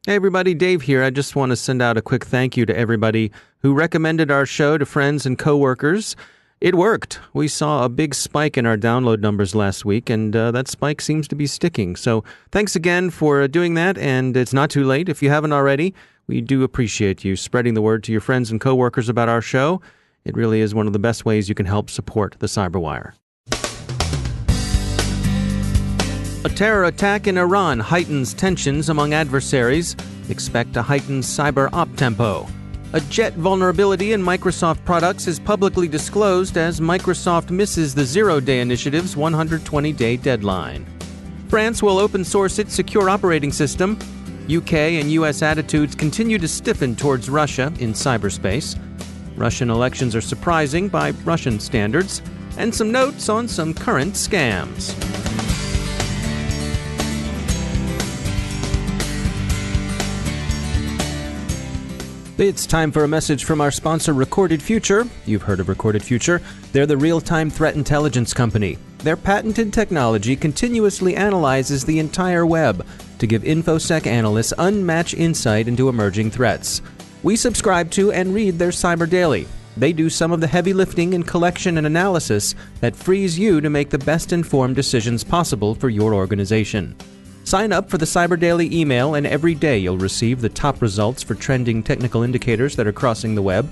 Hey everybody, Dave here. I just want to send out a quick thank you to everybody who recommended our show to friends and coworkers. It worked. We saw a big spike in our download numbers last week, and that spike seems to be sticking. So thanks again for doing that, and it's not too late. If you haven't already, we do appreciate you spreading the word to your friends and coworkers about our show. It really is one of the best ways you can help support the CyberWire. A terror attack in Iran heightens tensions among adversaries. Expect a heightened cyber optempo. A jet vulnerability in Microsoft products is publicly disclosed as Microsoft misses the Zero-Day Initiative's 120-day deadline. France will open source its secure operating system. UK and US attitudes continue to stiffen towards Russia in cyberspace. Russian elections are surprising by Russian standards. And some notes on some current scams. It's time for a message from our sponsor, Recorded Future. You've heard of Recorded Future. They're the real-time threat intelligence company. Their patented technology continuously analyzes the entire web to give InfoSec analysts unmatched insight into emerging threats. We subscribe to and read their Cyber Daily. They do some of the heavy lifting in collection and analysis that frees you to make the best-informed decisions possible for your organization. Sign up for the Cyber Daily email, and every day you'll receive the top results for trending technical indicators that are crossing the web,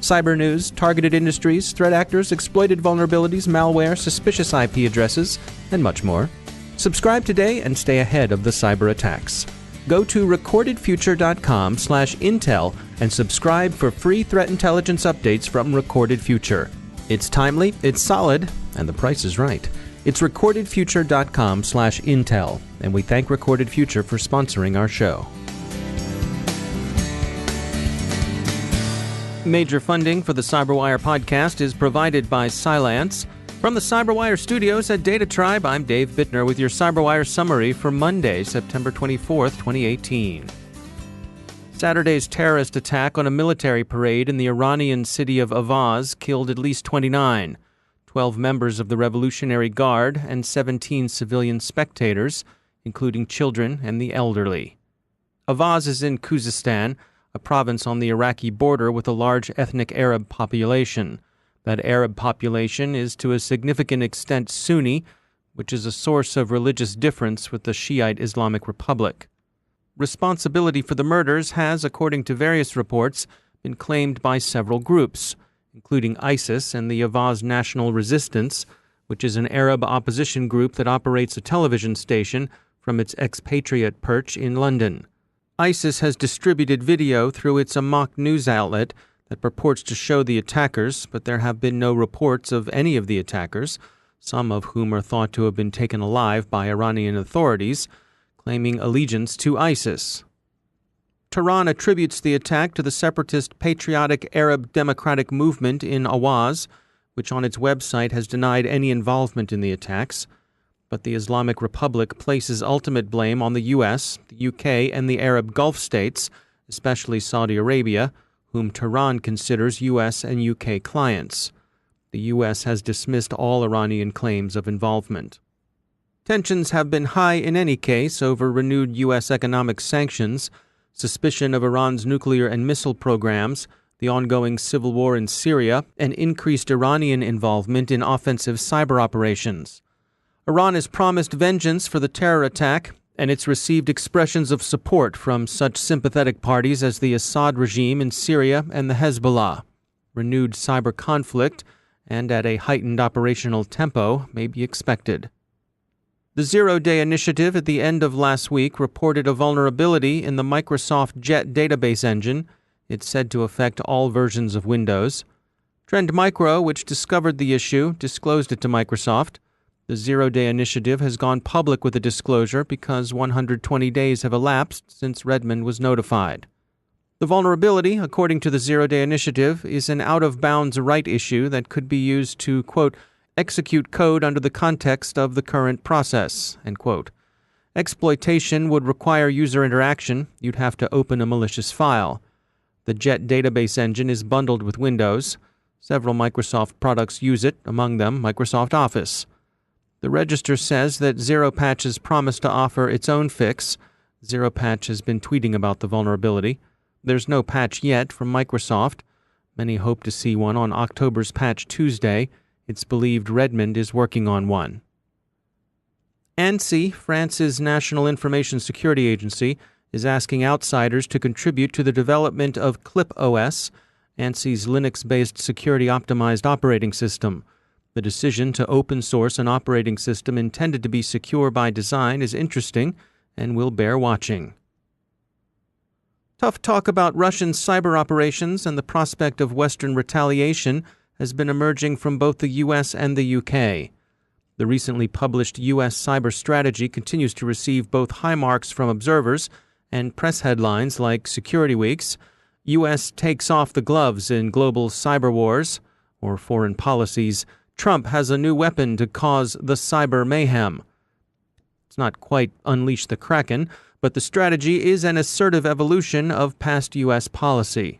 cyber news, targeted industries, threat actors, exploited vulnerabilities, malware, suspicious IP addresses, and much more. Subscribe today and stay ahead of the cyber attacks. Go to recordedfuture.com/intel and subscribe for free threat intelligence updates from Recorded Future. It's timely, it's solid, and the price is right. It's recordedfuture.com/intel, and we thank Recorded Future for sponsoring our show. Major funding for the CyberWire podcast is provided by Cylance. From the CyberWire studios at Data Tribe, I'm Dave Bittner with your CyberWire summary for Monday, September 24th, 2018. Saturday's terrorist attack on a military parade in the Iranian city of Avaz killed at least 29. 12 members of the Revolutionary Guard and 17 civilian spectators, including children and the elderly. Avaz is in Khuzestan, a province on the Iraqi border with a large ethnic Arab population. That Arab population is to a significant extent Sunni, which is a source of religious difference with the Shiite Islamic Republic. Responsibility for the murders has, according to various reports, been claimed by several groups, including ISIS and the Avaz National Resistance, which is an Arab opposition group that operates a television station from its expatriate perch in London. ISIS has distributed video through its Amaq news outlet that purports to show the attackers, but there have been no reports of any of the attackers, some of whom are thought to have been taken alive by Iranian authorities, claiming allegiance to ISIS. Tehran attributes the attack to the separatist Patriotic Arab Democratic Movement in Awaz, which on its website has denied any involvement in the attacks. But the Islamic Republic places ultimate blame on the U.S., the UK, and the Arab Gulf states, especially Saudi Arabia, whom Tehran considers U.S. and UK clients. The U.S. has dismissed all Iranian claims of involvement. Tensions have been high in any case over renewed U.S. economic sanctions, suspicion of Iran's nuclear and missile programs, the ongoing civil war in Syria, and increased Iranian involvement in offensive cyber operations. Iran has promised vengeance for the terror attack, and it's received expressions of support from such sympathetic parties as the Assad regime in Syria and the Hezbollah. Renewed cyber conflict, and at a heightened operational tempo, may be expected. The Zero-Day Initiative at the end of last week reported a vulnerability in the Microsoft Jet database engine. It's said to affect all versions of Windows. Trend Micro, which discovered the issue, disclosed it to Microsoft. The Zero-Day Initiative has gone public with a disclosure because 120 days have elapsed since Redmond was notified. The vulnerability, according to the Zero-Day Initiative, is an out-of-bounds write issue that could be used to, quote, execute code under the context of the current process, end quote. Exploitation would require user interaction. You'd have to open a malicious file. The Jet database engine is bundled with Windows. Several Microsoft products use it, among them Microsoft Office. The register says that Zero Patches promised to offer its own fix. Zero Patch has been tweeting about the vulnerability. There's no patch yet from Microsoft. Many hope to see one on October's Patch Tuesday. It's believed Redmond is working on one. ANSSI, France's National Information Security Agency, is asking outsiders to contribute to the development of ClipOS, ANSSI's Linux-based security-optimized operating system. The decision to open source an operating system intended to be secure by design is interesting and will bear watching. Tough talk about Russian cyber operations and the prospect of Western retaliation has been emerging from both the U.S. and the U.K. The recently published U.S. cyber strategy continues to receive both high marks from observers and press headlines like Security Week's U.S. takes off the gloves in global cyber wars, or foreign policies. Trump has a new weapon to cause the cyber mayhem. It's not quite unleash the Kraken, but the strategy is an assertive evolution of past U.S. policy.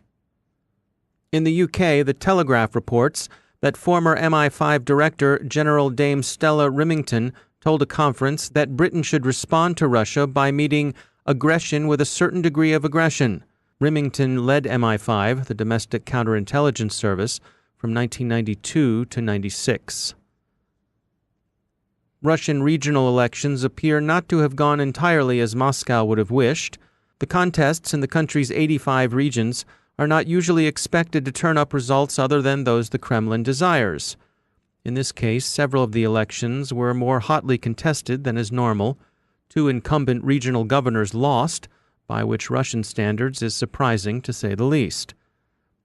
In the U.K., The Telegraph reports that former MI5 Director General Dame Stella Rimington told a conference that Britain should respond to Russia by meeting aggression with a certain degree of aggression. Rimington led MI5, the domestic counterintelligence service, from 1992 to 96. Russian regional elections appear not to have gone entirely as Moscow would have wished. The contests in the country's 85 regions are not usually expected to turn up results other than those the Kremlin desires. In this case, several of the elections were more hotly contested than is normal. 2 incumbent regional governors lost, by which Russian standards is surprising to say the least.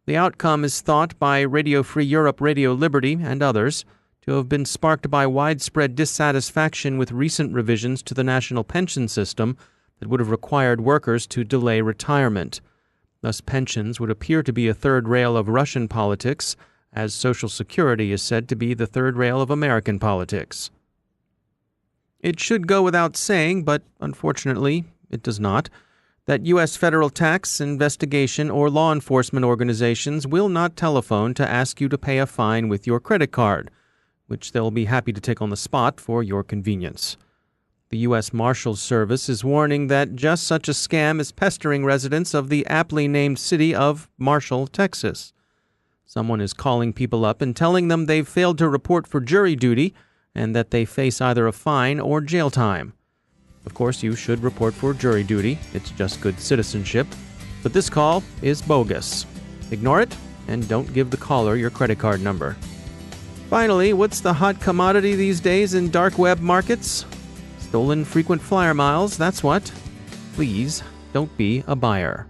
The outcome is thought by Radio Free Europe, Radio Liberty, and others to have been sparked by widespread dissatisfaction with recent revisions to the national pension system that would have required workers to delay retirement. Thus, pensions would appear to be a third rail of Russian politics, as Social Security is said to be the third rail of American politics. It should go without saying, but unfortunately it does not, that U.S. federal tax, investigation, or law enforcement organizations will not telephone to ask you to pay a fine with your credit card, which they'll be happy to take on the spot for your convenience. The U.S. Marshals Service is warning that just such a scam is pestering residents of the aptly named city of Marshall, Texas. Someone is calling people up and telling them they've failed to report for jury duty and that they face either a fine or jail time. Of course, you should report for jury duty. It's just good citizenship. But this call is bogus. Ignore it and don't give the caller your credit card number. Finally, what's the hot commodity these days in dark web markets? Stolen frequent flyer miles, that's what. Please don't be a buyer.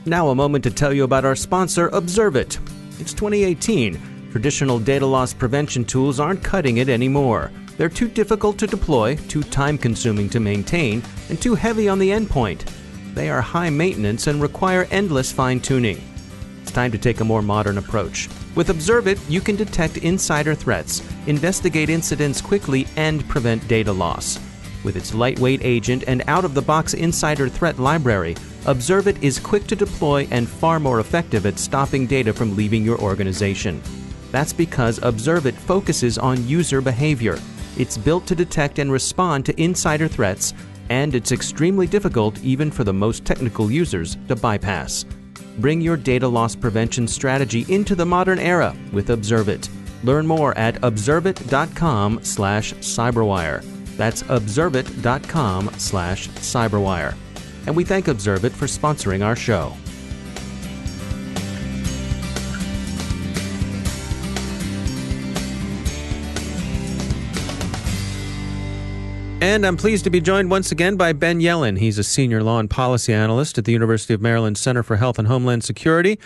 Now a moment to tell you about our sponsor, Observit. It's 2018. Traditional data loss prevention tools aren't cutting it anymore. They're too difficult to deploy, too time-consuming to maintain, and too heavy on the endpoint. They are high maintenance and require endless fine-tuning. It's time to take a more modern approach. With Observit, you can detect insider threats, investigate incidents quickly, and prevent data loss. With its lightweight agent and out-of-the-box insider threat library, Observit is quick to deploy and far more effective at stopping data from leaving your organization. That's because Observit focuses on user behavior. It's built to detect and respond to insider threats, and it's extremely difficult even for the most technical users to bypass. Bring your data loss prevention strategy into the modern era with Observit. Learn more at observit.com/cyberwire. That's observit.com/cyberwire. And we thank Observit for sponsoring our show. And I'm pleased to be joined once again by Ben Yelin. He's a senior law and policy analyst at the University of Maryland Center for Health and Homeland Security.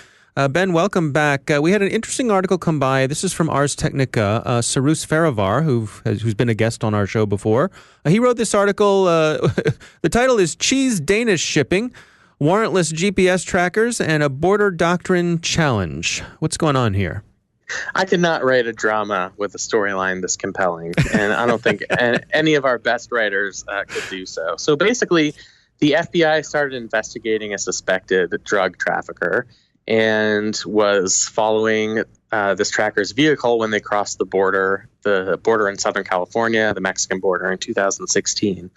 Ben, welcome back. We had an interesting article come by. This is from Ars Technica. Sarus Farivar, who's been a guest on our show before. He wrote this article. The title is Cheese Danish Shipping, Warrantless GPS Trackers, and a Border Doctrine Challenge. What's going on here? I could not write a drama with a storyline this compelling, and I don't think any of our best writers could do so. So basically, the FBI started investigating a suspected drug trafficker and was following this tracker's vehicle when they crossed the border in Southern California, the Mexican border in 2016.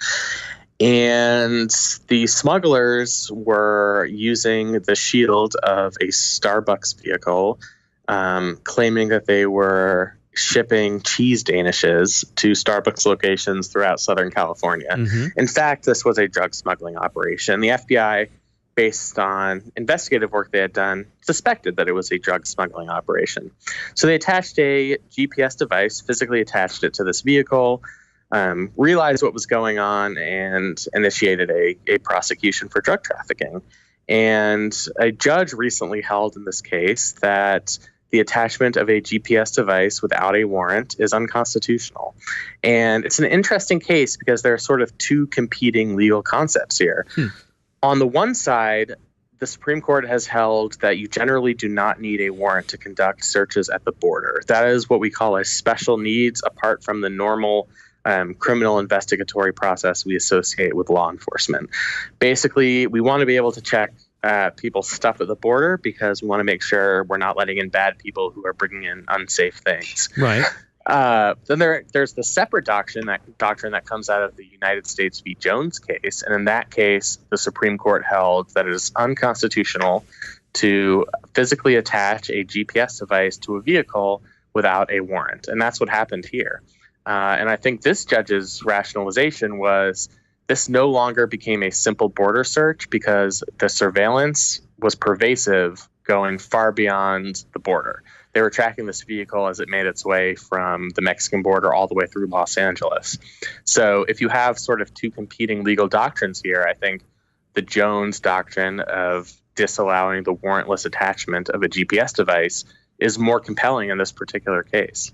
And the smugglers were using the shield of a Starbucks vehicle, claiming that they were shipping cheese danishes to Starbucks locations throughout Southern California. Mm-hmm. In fact, this was a drug smuggling operation. The FBI, based on investigative work they had done, suspected that it was a drug smuggling operation. So they attached a GPS device, physically attached it to this vehicle, realized what was going on, and initiated a prosecution for drug trafficking. And a judge recently held in this case that the attachment of a GPS device without a warrant is unconstitutional. And it's an interesting case because there are sort of two competing legal concepts here. On the one side, the Supreme Court has held that you generally do not need a warrant to conduct searches at the border. That is what we call a special needs apart from the normal criminal investigatory process we associate with law enforcement. Basically, we want to be able to check people's stuff at the border because we want to make sure we're not letting in bad people who are bringing in unsafe things. Right. Then there's the separate doctrine that comes out of the United States v. Jones case. And in that case, the Supreme Court held that it is unconstitutional to physically attach a GPS device to a vehicle without a warrant. And that's what happened here. And I think this judge's rationalization was this no longer became a simple border search because the surveillance was pervasive, going far beyond the border. They were tracking this vehicle as it made its way from the Mexican border all the way through Los Angeles. So if you have sort of two competing legal doctrines here, I think the Jones doctrine of disallowing the warrantless attachment of a GPS device is more compelling in this particular case.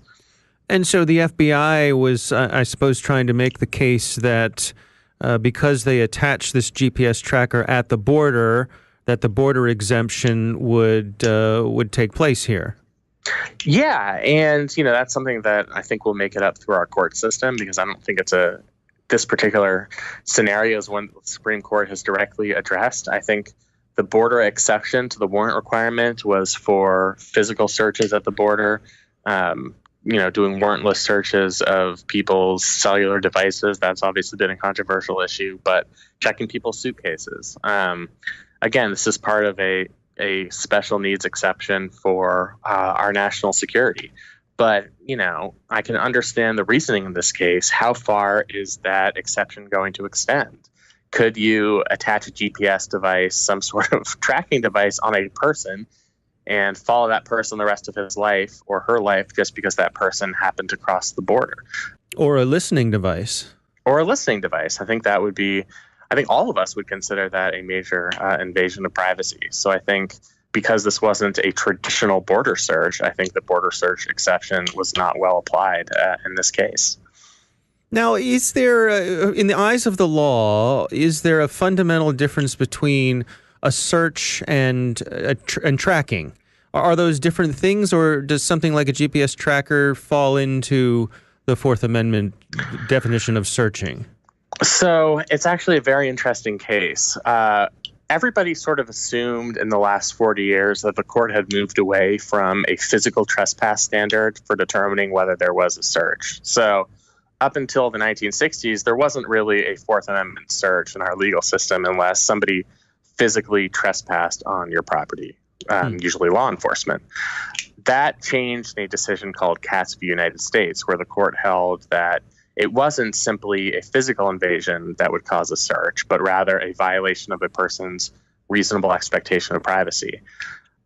And so the FBI was, I suppose, trying to make the case that because they attach this GPS tracker at the border, that the border exemption would take place here. Yeah, and that's something that I think will make it up through our court system because I don't think this particular scenario is one the Supreme Court has directly addressed. I think the border exception to the warrant requirement was for physical searches at the border. Doing warrantless searches of people's cellular devices, that's obviously been a controversial issue, but checking people's suitcases. Again, this is part of a special needs exception for our national security. But, I can understand the reasoning in this case. How far is that exception going to extend? Could you attach a GPS device, some sort of tracking device on a person and follow that person the rest of his life or her life just because that person happened to cross the border? Or a listening device. I think that would be, I think all of us would consider that a major invasion of privacy. So I think because this wasn't a traditional border search, I think the border search exception was not well applied in this case. Now, is there, in the eyes of the law, is there a fundamental difference between a search and tracking? Are those different things, or does something like a GPS tracker fall into the Fourth Amendment definition of searching? So it's actually a very interesting case. Everybody sort of assumed in the last 40 years that the court had moved away from a physical trespass standard for determining whether there was a search. So up until the 1960s, there wasn't really a Fourth Amendment search in our legal system unless somebody physically trespassed on your property, usually law enforcement. That changed in a decision called Katz v. United States, where the court held that it wasn't simply a physical invasion that would cause a search, but rather a violation of a person's reasonable expectation of privacy.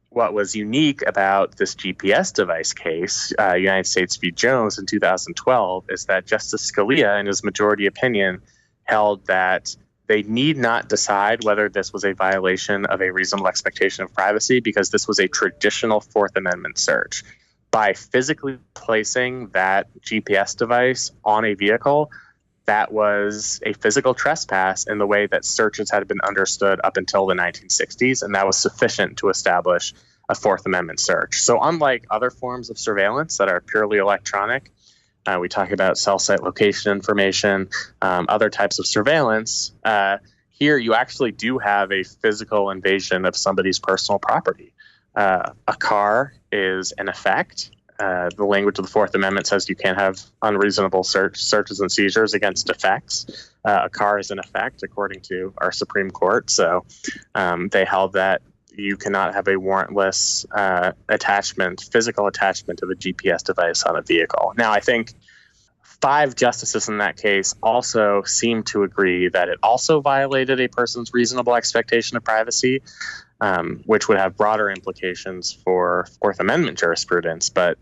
What was unique about this GPS device case, United States v. Jones in 2012, is that Justice Scalia, in his majority opinion, held that they need not decide whether this was a violation of a reasonable expectation of privacy because this was a traditional Fourth Amendment search. By physically placing that GPS device on a vehicle, that was a physical trespass in the way that searches had been understood up until the 1960s, and that was sufficient to establish a Fourth Amendment search. So unlike other forms of surveillance that are purely electronic, we talk about cell site location information, other types of surveillance, here you actually do have a physical invasion of somebody's personal property. A car is in effect. The language of the Fourth Amendment says you can't have unreasonable searches and seizures against effects. A car is in effect, according to our Supreme Court. So they held that you cannot have a warrantless physical attachment of a GPS device on a vehicle. Now, I think 5 justices in that case also seemed to agree that it also violated a person's reasonable expectation of privacy, which would have broader implications for Fourth Amendment jurisprudence. But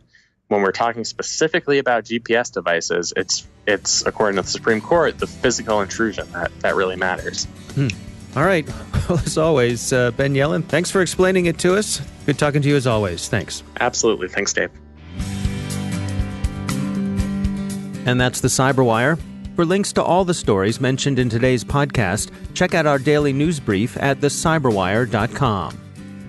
when we're talking specifically about GPS devices, it's according to the Supreme Court, the physical intrusion that really matters. All right. Well, as always, Ben Yelin, thanks for explaining it to us. Good talking to you as always. Thanks. Absolutely. Thanks, Dave. And that's the CyberWire. For links to all the stories mentioned in today's podcast, check out our daily news brief at thecyberwire.com.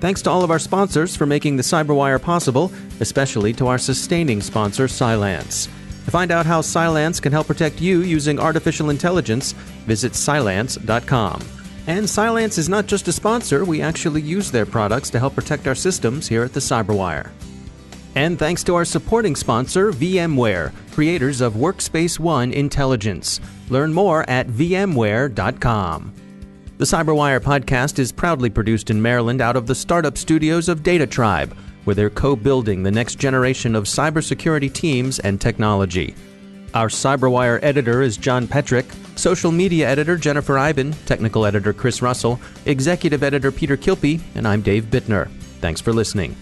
Thanks to all of our sponsors for making the CyberWire possible, especially to our sustaining sponsor, Cylance. To find out how Cylance can help protect you using artificial intelligence, visit Cylance.com. And Cylance is not just a sponsor, we actually use their products to help protect our systems here at the CyberWire. And thanks to our supporting sponsor, VMware, creators of Workspace ONE Intelligence. Learn more at vmware.com. The CyberWire podcast is proudly produced in Maryland out of the startup studios of Data Tribe, where they're co-building the next generation of cybersecurity teams and technology. Our CyberWire editor is John Petrick, social media editor Jennifer Iben, technical editor Chris Russell, executive editor Peter Kilpie, and I'm Dave Bittner. Thanks for listening.